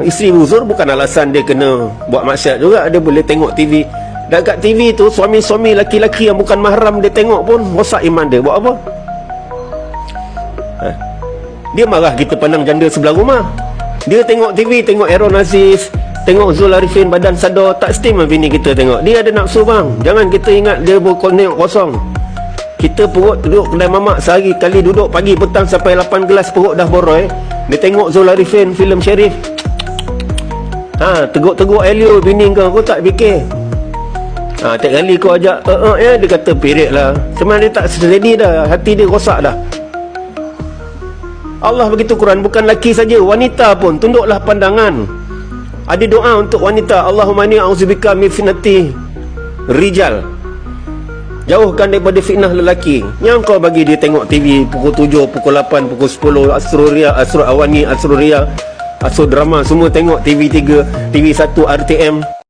Isteri uzur bukan alasan dia kena buat maksiat juga. Dia boleh tengok TV. Dan kat TV tu suami-suami laki-laki yang bukan mahram dia tengok pun rosak iman dia. Buat apa? Dia marah kita pandang janda sebelah rumah. Dia tengok TV, tengok Aaron Aziz, tengok Zul Arifin Badan Sadar, tak steam bini kita tengok. Dia ada nafsu bang. Jangan kita ingat dia berkonek kosong. Kita perut duduk kedai mamak sehari kali, duduk pagi petang sampai 8 gelas perut dah boroi. Dia tengok Zul Arifin filem Syarif. Teguk-teguk Elio bini kau tak fikir. Tiap kali kau ajak dia kata period lah. Sebenarnya dia tak steady dah, hati dia rosak dah. Allah begitu Quran, bukan lelaki saja, wanita pun tunduklah pandangan. Ada doa untuk wanita, Allahumma inni a'udzubika min fitnati rijal. Jauhkan daripada fitnah lelaki. Yang kau bagi dia tengok TV pukul 7, pukul 8, pukul 10, Asruria, Asrul Awani, Asruria, Asrul Drama, semua tengok TV 3, TV 1, RTM.